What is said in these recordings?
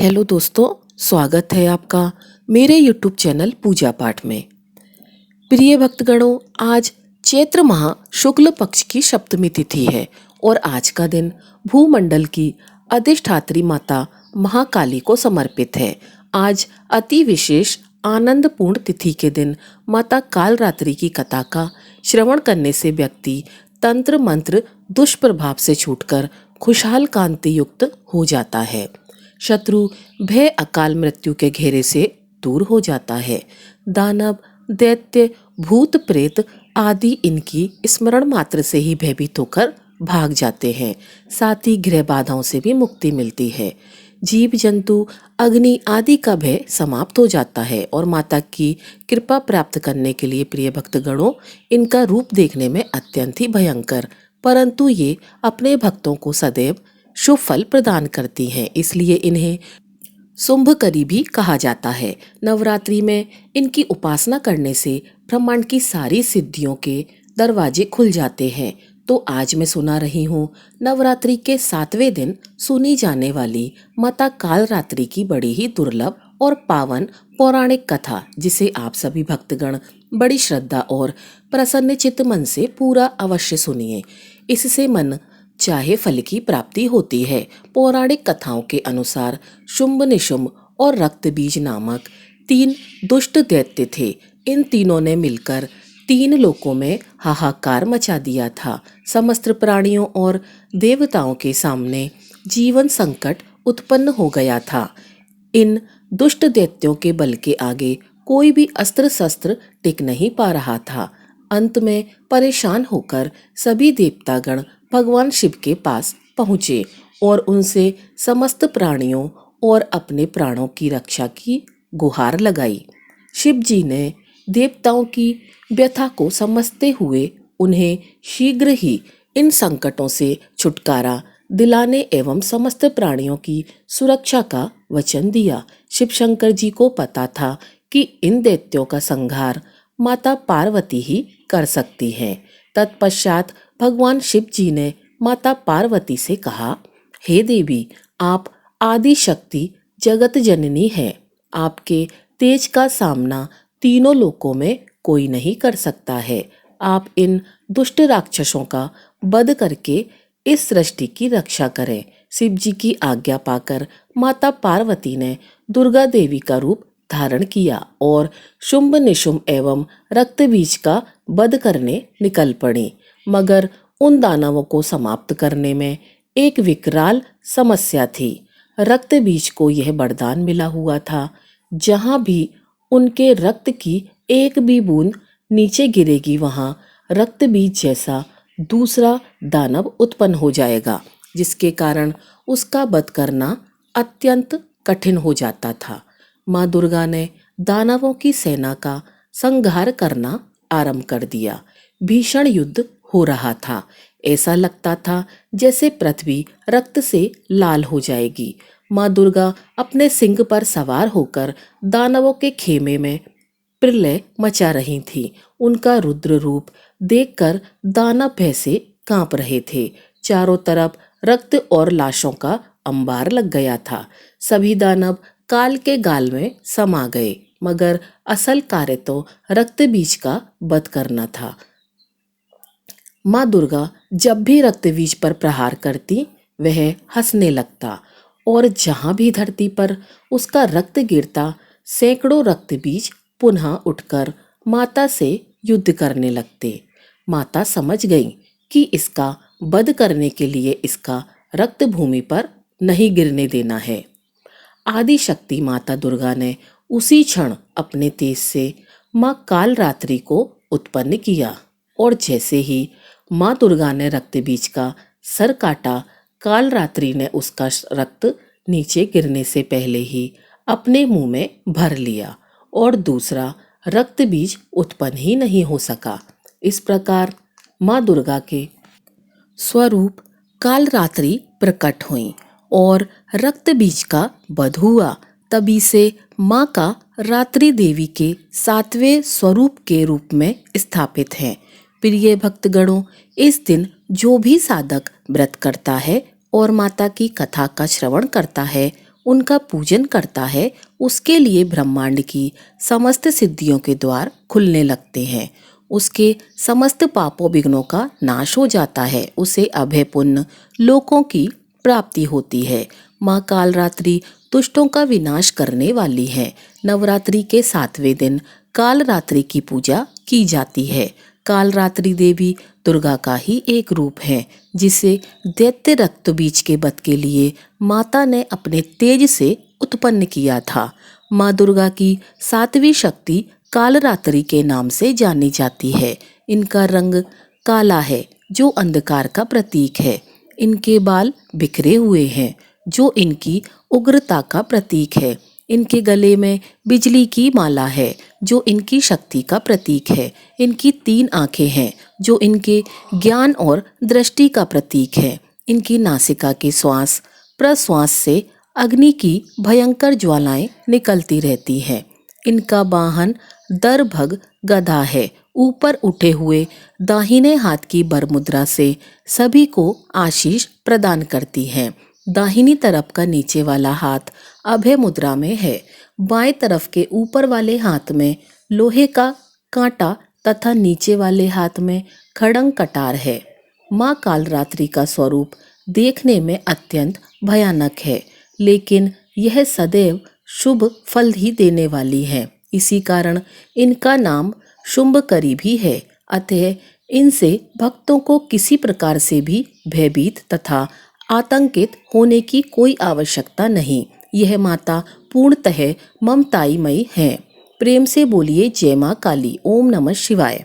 Hello दोस्तों, स्वागत है आपका मेरे YouTube चैनल पूजा पाठ में। प्रिय भक्तगणों, आज चैत्र माह शुक्ल पक्ष की सप्तमी तिथि है और आज का दिन भूमंडल की अधिष्ठात्री माता महाकाली को समर्पित है। आज अति विशेष आनंदपूर्ण तिथि के दिन माता कालरात्रि की कथा का श्रवण करने से व्यक्ति तंत्र मंत्र दुष्प्रभाव से छूटकर खुशहाल कांति युक्त हो जाता है। शत्रु भय अकाल मृत्यु के घेरे से दूर हो जाता है। दानव दैत्य भूत प्रेत आदि इनकी स्मरण मात्र से ही भयभीत होकर भाग जाते हैं। साथ ही गृह बाधाओं से भी मुक्ति मिलती है। जीव जंतु अग्नि आदि का भय समाप्त हो जाता है और माता की कृपा प्राप्त करने के लिए प्रिय भक्तगणों, इनका रूप देखने में अत्यंत ही भयंकर, परंतु ये अपने भक्तों को सदैव शुभ फल प्रदान करती हैं, इसलिए इन्हें शुंभकरी भी कहा जाता है। नवरात्रि में इनकी उपासना करने से ब्रह्मांड की सारी सिद्धियों के दरवाजे खुल जाते हैं। तो आज मैं सुना रही हूँ नवरात्रि के 7वें दिन सुनी जाने वाली माता कालरात्रि की बड़ी ही दुर्लभ और पावन पौराणिक कथा, जिसे आप सभी भक्तगण बड़ी श्रद्धा और प्रसन्न चित्त मन से पूरा अवश्य सुनिए। इससे मन चाहे फल की प्राप्ति होती है। पौराणिक कथाओं के अनुसार शुंभ निशुंभ और रक्तबीज नामक 3 दुष्ट दैत्य थे। इन तीनों ने मिलकर 3 लोकों में हाहाकार मचा दिया था। समस्त प्राणियों और देवताओं के सामने जीवन संकट उत्पन्न हो गया था। इन दुष्ट दैत्यों के बल के आगे कोई भी अस्त्र शस्त्र टिक नहीं पा रहा था। अंत में परेशान होकर सभी देवतागण भगवान शिव के पास पहुँचे और उनसे समस्त प्राणियों और अपने प्राणों की रक्षा की गुहार लगाई। शिव जी ने देवताओं की व्यथा को समझते हुए उन्हें शीघ्र ही इन संकटों से छुटकारा दिलाने एवं समस्त प्राणियों की सुरक्षा का वचन दिया। शिव शंकर जी को पता था कि इन दैत्यों का संहार माता पार्वती ही कर सकती हैं। तत्पश्चात भगवान शिव जी ने माता पार्वती से कहा, हे देवी, आप आदि शक्ति जगत जननी है। आपके तेज का सामना तीनों लोकों में कोई नहीं कर सकता है। आप इन दुष्ट राक्षसों का वध करके इस सृष्टि की रक्षा करें। शिव जी की आज्ञा पाकर माता पार्वती ने दुर्गा देवी का रूप धारण किया और शुंभ निशुंभ एवं रक्तबीज का वध करने निकल पड़ी। मगर उन दानवों को समाप्त करने में एक विकराल समस्या थी। रक्तबीज को यह वरदान मिला हुआ था, जहां भी उनके रक्त की एक भी बूंद नीचे गिरेगी, वहां रक्तबीज जैसा दूसरा दानव उत्पन्न हो जाएगा, जिसके कारण उसका वध करना अत्यंत कठिन हो जाता था। माँ दुर्गा ने दानवों की सेना का संहार करना आरंभ कर दिया। भीषण युद्ध हो रहा था। ऐसा लगता था जैसे पृथ्वी रक्त से लाल हो जाएगी। माँ दुर्गा अपने सिंह पर सवार होकर दानवों के खेमे में प्रलय मचा रही थी। उनका रुद्र रूप देखकर दानव भय से कांप रहे थे। चारों तरफ रक्त और लाशों का अंबार लग गया था। सभी दानव काल के गाल में समा गए, मगर असल कार्य तो रक्तबीज का वध करना था। माँ दुर्गा जब भी रक्तबीज पर प्रहार करती, वह हंसने लगता और जहां भी धरती पर उसका रक्त गिरता, सैकड़ों रक्तबीज पुनः उठकर माता से युद्ध करने लगते। माता समझ गई कि इसका वध करने के लिए इसका रक्त भूमि पर नहीं गिरने देना है। आदि शक्ति माता दुर्गा ने उसी क्षण अपने तेज से माँ कालरात्रि को उत्पन्न किया और जैसे ही माँ दुर्गा ने रक्तबीज का सर काटा, कालरात्रि ने उसका रक्त नीचे गिरने से पहले ही अपने मुंह में भर लिया और दूसरा रक्तबीज उत्पन्न ही नहीं हो सका। इस प्रकार माँ दुर्गा के स्वरूप कालरात्रि प्रकट हुई और रक्तबीज का वध हुआ। तभी से माँ का रात्रि देवी के 7वें स्वरूप के रूप में स्थापित है। प्रिय भक्तगणों, इस दिन जो भी साधक व्रत करता है और माता की कथा का श्रवण करता है, उनका पूजन करता है उसके लिए ब्रह्मांड की समस्त सिद्धियों के द्वार खुलने लगते हैं। उसके समस्त पापों विघ्नों का नाश हो जाता है। उसे अभय पुण्य लोकों की प्राप्ति होती है। माँ कालरात्रि दुष्टों का विनाश करने वाली है। नवरात्रि के 7वें दिन कालरात्रि की पूजा की जाती है। कालरात्रि देवी दुर्गा का ही एक रूप है, जिसे दैत्य रक्त बीज के वध के लिए माता ने अपने तेज से उत्पन्न किया था। माँ दुर्गा की 7वीं शक्ति कालरात्रि के नाम से जानी जाती है। इनका रंग काला है, जो अंधकार का प्रतीक है। इनके बाल बिखरे हुए हैं, जो इनकी उग्रता का प्रतीक है। इनके गले में बिजली की माला है, जो इनकी शक्ति का प्रतीक है। इनकी 3 आंखें हैं, जो इनके ज्ञान और दृष्टि का प्रतीक है। इनकी नासिका के श्वास प्रश्वास से अग्नि की भयंकर ज्वालाएं निकलती रहती हैं। इनका वाहन दर्भग गदा है। ऊपर उठे हुए दाहिने हाथ की बरमुद्रा से सभी को आशीष प्रदान करती है। दाहिनी तरफ का नीचे वाला हाथ अभय मुद्रा में है। बाएं तरफ के ऊपर वाले हाथ में लोहे का कांटा तथा नीचे वाले हाथ में खड़ंग कटार है। माँ कालरात्रि का स्वरूप देखने में अत्यंत भयानक है, लेकिन यह सदैव शुभ फल ही देने वाली है। इसी कारण इनका नाम शुंभकरी भी है। अतः इनसे भक्तों को किसी प्रकार से भी भयभीत तथा आतंकित होने की कोई आवश्यकता नहीं। यह माता पूर्णतः ममताईमयी है। प्रेम से बोलिए जय माँ काली। ओम नमः शिवाय।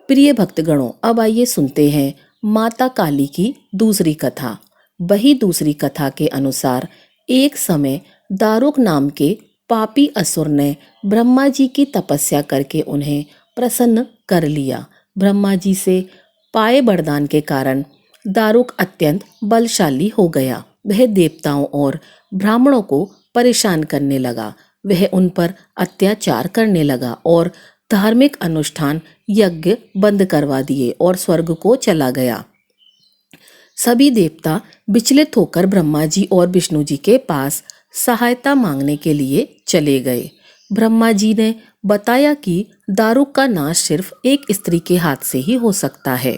प्रिय भक्तगणों, अब आइए सुनते हैं माता काली की दूसरी कथा। वही दूसरी कथा के अनुसार एक समय दारुक नाम के पापी असुर ने ब्रह्मा जी की तपस्या करके उन्हें प्रसन्न कर लिया। ब्रह्मा जी से पाए वरदान के कारण दारुक अत्यंत बलशाली हो गया। वह देवताओं और ब्राह्मणों को परेशान करने लगा। वह उन पर अत्याचार करने लगा और धार्मिक अनुष्ठान यज्ञ बंद करवा दिए और स्वर्ग को चला गया। सभी देवता विचलित होकर ब्रह्मा जी और विष्णु जी के पास सहायता मांगने के लिए चले गए। ब्रह्मा जी ने बताया कि दारुक का नाश सिर्फ एक स्त्री के हाथ से ही हो सकता है।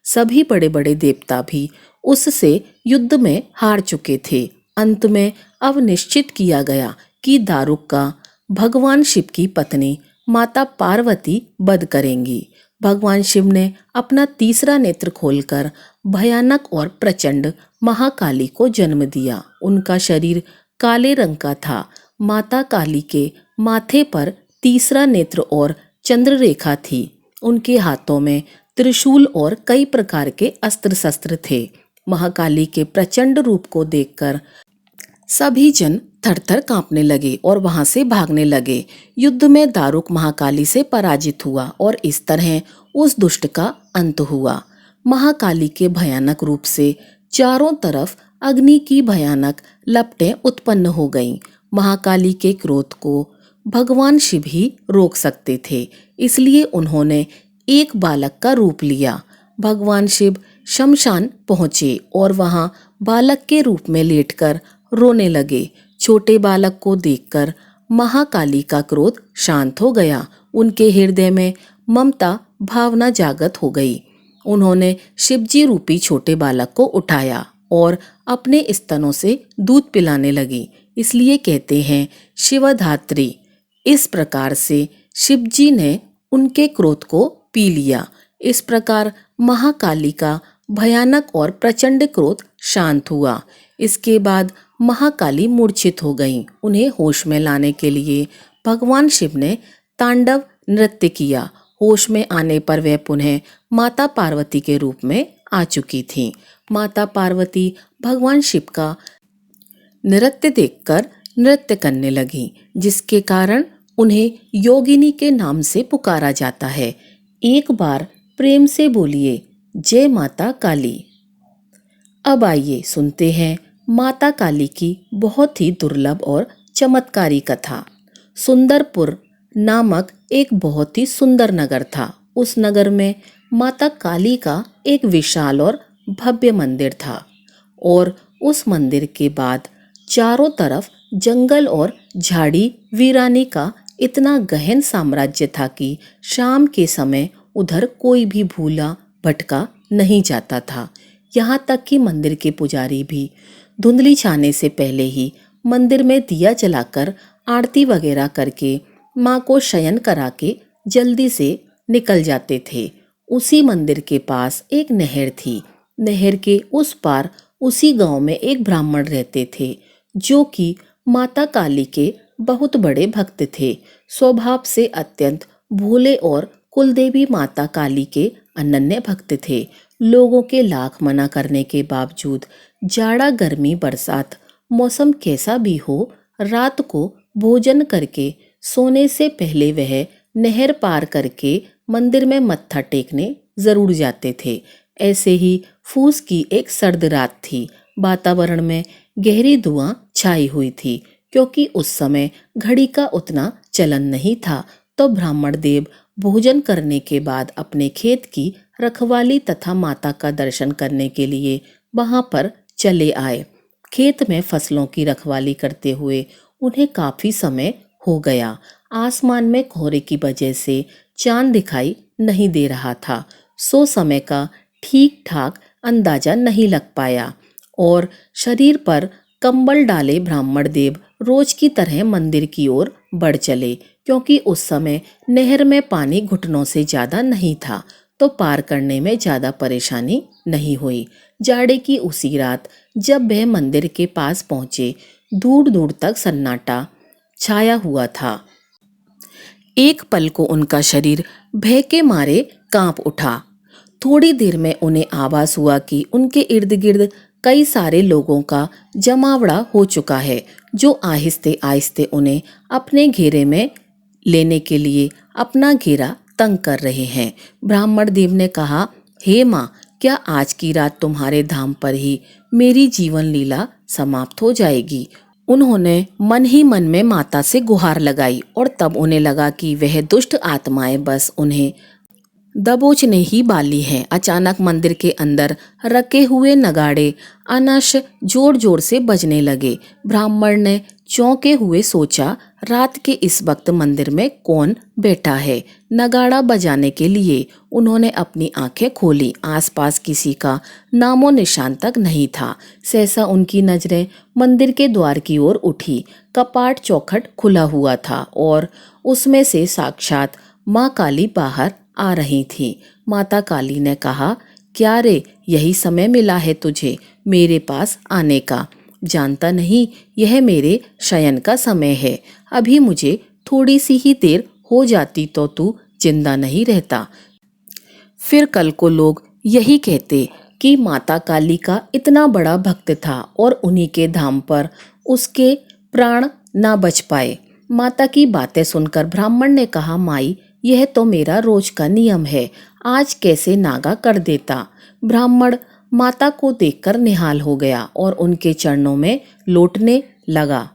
सभी बड़े बड़े देवता भी उससे युद्ध में हार चुके थे। अंत में अब निश्चित किया गया कि दारुक का भगवान शिव की पत्नी माता पार्वती वध करेंगी। भगवान शिव ने अपना तीसरा नेत्र खोलकर भयानक और प्रचंड महाकाली को जन्म दिया। उनका शरीर काले रंग का था। माता काली के माथे पर तीसरा नेत्र और चंद्र रेखा थी। उनके हाथों में त्रिशूल और कई प्रकार के अस्त्र शस्त्र थे। महाकाली के प्रचंड रूप को देखकर सभी जन थरथर कांपने लगे और वहां से भागने लगे। युद्ध में दारुक महाकाली से पराजित हुआ और इस तरह उस दुष्ट का अंत हुआ। महाकाली के भयानक रूप से चारों तरफ अग्नि की भयानक लपटें उत्पन्न हो गईं। महाकाली के क्रोध को भगवान शिव ही रोक सकते थे, इसलिए उन्होंने एक बालक का रूप लिया। भगवान शिव शमशान पहुंचे और वहां बालक के रूप में लेटकर रोने लगे। छोटे बालक को देखकर महाकाली का क्रोध शांत हो गया। उनके हृदय में ममता भावना जागृत हो गई। उन्होंने शिवजी रूपी छोटे बालक को उठाया और अपने स्तनों से दूध पिलाने लगी। इसलिए कहते हैं शिवधात्री। इस प्रकार से शिवजी ने उनके क्रोध को पी लिया। इस प्रकार महाकाली का भयानक और प्रचंड क्रोध शांत हुआ। इसके बाद महाकाली मूर्छित हो गईं। उन्हें होश में लाने के लिए भगवान शिव ने तांडव नृत्य किया। होश में आने पर वह पुनः माता पार्वती के रूप में आ चुकी थीं। माता पार्वती भगवान शिव का नृत्य देखकर नृत्य करने लगीं, जिसके कारण उन्हें योगिनी के नाम से पुकारा जाता है। एक बार प्रेम से बोलिए जय माता काली। अब आइए सुनते हैं माता काली की बहुत ही दुर्लभ और चमत्कारी कथा। सुंदरपुर नामक एक बहुत ही सुंदर नगर था। उस नगर में माता काली का एक विशाल और भव्य मंदिर था और उस मंदिर के बाद चारों तरफ जंगल और झाड़ी वीरानी का इतना गहन साम्राज्य था कि शाम के समय उधर कोई भी भूला भटका नहीं जाता था। यहाँ तक कि मंदिर के पुजारी भी धुंधली छाने से पहले ही मंदिर में दिया जलाकर आरती वगैरह करके माँ को शयन करा के जल्दी से निकल जाते थे। उसी मंदिर के पास एक नहर थी। नहर के उस पार उसी गांव में एक ब्राह्मण रहते थे जो कि माता काली के बहुत बड़े भक्त थे। स्वभाव से अत्यंत भोले और कुलदेवी माता काली के अनन्य भक्त थे। लोगों के लाख मना करने के बावजूद जाड़ा गर्मी बरसात मौसम कैसा भी हो, रात को भोजन करके सोने से पहले वह नहर पार करके मंदिर में मत्था टेकने जरूर जाते थे। ऐसे ही फूस की एक सर्द रात थी। वातावरण में गहरी धुआं छाई हुई थी क्योंकि उस समय घड़ी का उतना चलन नहीं था। तो ब्राह्मण देव भोजन करने के बाद अपने खेत की रखवाली तथा माता का दर्शन करने के लिए वहां पर चले आए। खेत में फसलों की रखवाली करते हुए उन्हें काफी समय हो गया। आसमान में कोहरे की वजह से चांद दिखाई नहीं दे रहा था, सो समय का ठीक ठाक अंदाजा नहीं लग पाया और शरीर पर कंबल डाले ब्राह्मण देव रोज की तरह मंदिर की ओर बढ़ चले। क्योंकि उस समय नहर में पानी घुटनों से ज्यादा नहीं था तो पार करने में ज्यादा परेशानी नहीं हुई। जाड़े की उसी रात जब वह मंदिर के पास पहुंचे, दूर दूर तक सन्नाटा छाया हुआ था। एक पल को उनका शरीर भय के मारे कांप उठा। थोड़ी देर में उन्हें आभास हुआ कि उनके इर्द गिर्द कई सारे लोगों का जमावड़ा हो चुका है जो आहिस्ते आहिस्ते उन्हें अपने घेरे में लेने के लिए अपना घेरा तंग कर रहे हैं। ब्राह्मण देव ने कहा, हे माँ, क्या आज की रात तुम्हारे धाम पर ही मेरी जीवन लीला समाप्त हो जाएगी? उन्होंने मन ही मन में माता से गुहार लगाई और तब उन्हें लगा कि वह दुष्ट आत्माएं बस उन्हें दबोचने ही वाली हैं। अचानक मंदिर के अंदर रखे हुए नगाड़े अनश जोर जोर से बजने लगे। ब्राह्मण ने चौंके हुए सोचा, रात के इस वक्त मंदिर में कौन बैठा है नगाड़ा बजाने के लिए? उन्होंने अपनी आंखें खोली। आसपास किसी का नामो निशान तक नहीं था। सहसा उनकी नजरें मंदिर के द्वार की ओर उठी। कपाट चौखट खुला हुआ था और उसमें से साक्षात माँ काली बाहर आ रही थी। माता काली ने कहा, क्या रे, यही समय मिला है तुझे मेरे पास आने का? जानता नहीं यह मेरे शयन का समय है। अभी मुझे थोड़ी सी ही देर हो जाती तो तू जिंदा नहीं रहता। फिर कल को लोग यही कहते कि माता काली का इतना बड़ा भक्त था और उन्हीं के धाम पर उसके प्राण ना बच पाए। माता की बातें सुनकर ब्राह्मण ने कहा, माई, यह तो मेरा रोज का नियम है, आज कैसे नागा कर देता? ब्राह्मण माता को देखकर निहाल हो गया और उनके चरणों में लौटने लगा।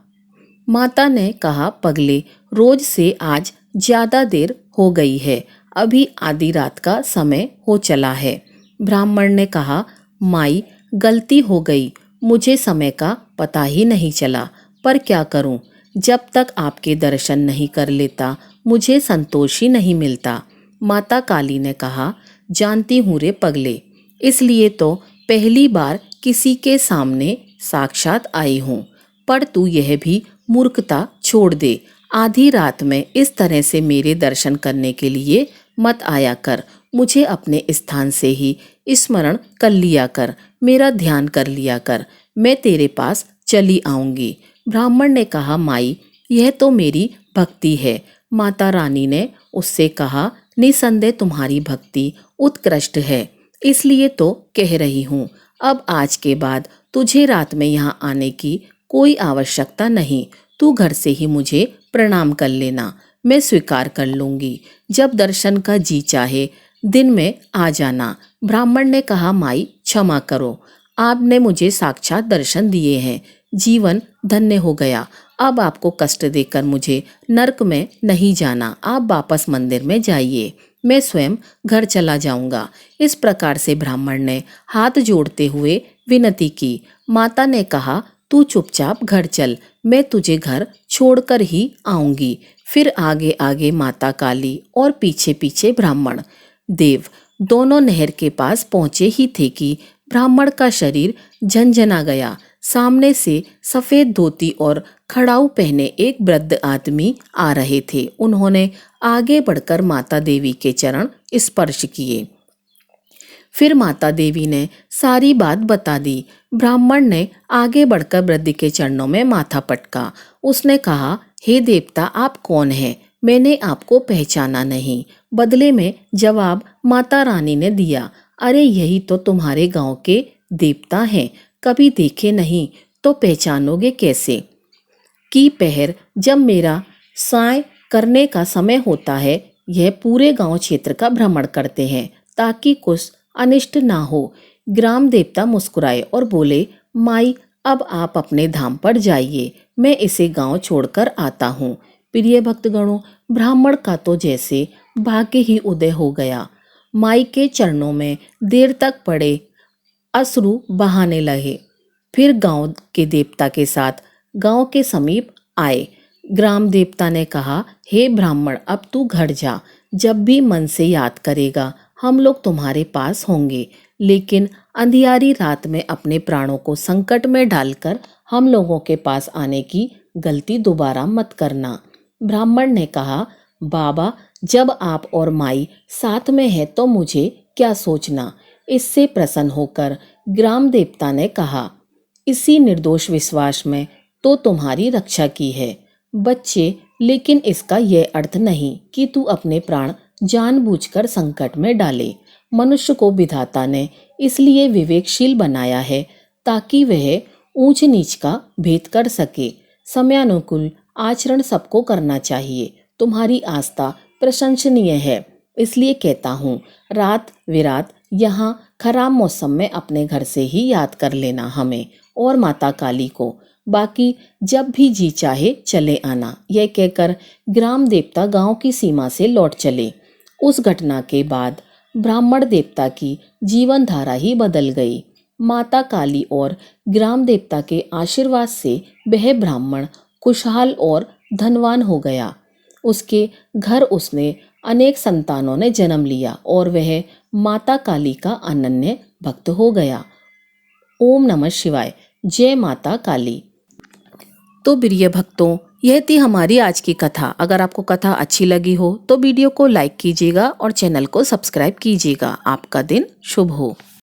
माता ने कहा, पगले, रोज से आज ज्यादा देर हो गई है, अभी आधी रात का समय हो चला है। ब्राह्मण ने कहा, माई, गलती हो गई, मुझे समय का पता ही नहीं चला, पर क्या करूं, जब तक आपके दर्शन नहीं कर लेता मुझे संतोष ही नहीं मिलता। माता काली ने कहा, जानती हूँ रे पगले, इसलिए तो पहली बार किसी के सामने साक्षात आई हूँ, पर तू यह भी मूर्खता छोड़ दे। आधी रात में इस तरह से मेरे दर्शन करने के लिए मत आया कर। मुझे अपने स्थान से ही स्मरण कर लिया कर, मेरा ध्यान कर लिया कर, मैं तेरे पास चली आऊंगी। ब्राह्मण ने कहा, माई, यह तो मेरी भक्ति है। माता रानी ने उससे कहा, निसंदेह तुम्हारी भक्ति उत्कृष्ट है, इसलिए तो कह रही हूँ। अब आज के बाद तुझे रात में यहाँ आने की कोई आवश्यकता नहीं। तू घर से ही मुझे प्रणाम कर लेना, मैं स्वीकार कर लूंगी। जब दर्शन का जी चाहे दिन में आ जाना। ब्राह्मण ने कहा, माई, क्षमा करो, आपने मुझे साक्षात दर्शन दिए हैं, जीवन धन्य हो गया। अब आपको कष्ट देकर मुझे नरक में नहीं जाना। आप वापस मंदिर में जाइए, मैं स्वयं घर चला जाऊंगा। इस प्रकार से ब्राह्मण ने हाथ जोड़ते हुए विनती की। माता ने कहा, तू चुपचाप घर चल, मैं तुझे घर छोड़कर ही आऊंगी। फिर आगे आगे माता काली और पीछे पीछे ब्राह्मण देव दोनों नहर के पास पहुंचे ही थे कि ब्राह्मण का शरीर झंझना गया। सामने से सफेद धोती और खड़ाऊ पहने एक वृद्ध आदमी आ रहे थे। उन्होंने आगे बढ़कर माता देवी के चरण स्पर्श किए। फिर माता देवी ने सारी बात बता दी। ब्राह्मण ने आगे बढ़कर वृद्ध के चरणों में माथा पटका। उसने कहा, हे देवता, आप कौन हैं? मैंने आपको पहचाना नहीं। बदले में जवाब माता रानी ने दिया, अरे यही तो तुम्हारे गांव के देवता हैं। कभी देखे नहीं तो पहचानोगे कैसे? कि पहर जब मेरा साय करने का समय होता है, यह पूरे गांव क्षेत्र का भ्रमण करते हैं ताकि कुछ अनिष्ट ना हो। ग्राम देवता मुस्कुराए और बोले, माई, अब आप अपने धाम पर जाइए, मैं इसे गांव छोड़कर आता हूँ। प्रिय भक्तगणों, ब्राह्मण का तो जैसे भाग्य ही उदय हो गया। माई के चरणों में देर तक पड़े अश्रु बहाने लगे। फिर गांव के देवता के साथ गांव के समीप आए। ग्राम देवता ने कहा, हे ब्राह्मण, अब तू घर जा। जब भी मन से याद करेगा हम लोग तुम्हारे पास होंगे, लेकिन अंधियारी रात में अपने प्राणों को संकट में डालकर हम लोगों के पास आने की गलती दोबारा मत करना। ब्राह्मण ने कहा, बाबा, जब आप और माई साथ में है तो मुझे क्या सोचना। इससे प्रसन्न होकर ग्राम देवता ने कहा, इसी निर्दोष विश्वास में तो तुम्हारी रक्षा की है बच्चे, लेकिन इसका यह अर्थ नहीं कि तू अपने प्राण जानबूझकर संकट में डाले। मनुष्य को विधाता ने इसलिए विवेकशील बनाया है ताकि वह ऊंच नीच का भेद कर सके। समयानुकूल आचरण सबको करना चाहिए। तुम्हारी आस्था प्रशंसनीय है, इसलिए कहता हूँ, रात विरात यहाँ खराब मौसम में अपने घर से ही याद कर लेना हमें और माता काली को। बाकी जब भी जी चाहे चले आना। यह कहकर ग्राम देवता गांव की सीमा से लौट चले। उस घटना के बाद ब्राह्मण देवता की जीवन धारा ही बदल गई। माता काली और ग्राम देवता के आशीर्वाद से वह ब्राह्मण खुशहाल और धनवान हो गया। उसके घर उसने अनेक संतानों ने जन्म लिया और वह माता काली का अनन्य भक्त हो गया। ओम नमः शिवाय। जय माता काली। तो प्रिय भक्तों, यह थी हमारी आज की कथा। अगर आपको कथा अच्छी लगी हो तो वीडियो को लाइक कीजिएगा और चैनल को सब्सक्राइब कीजिएगा। आपका दिन शुभ हो।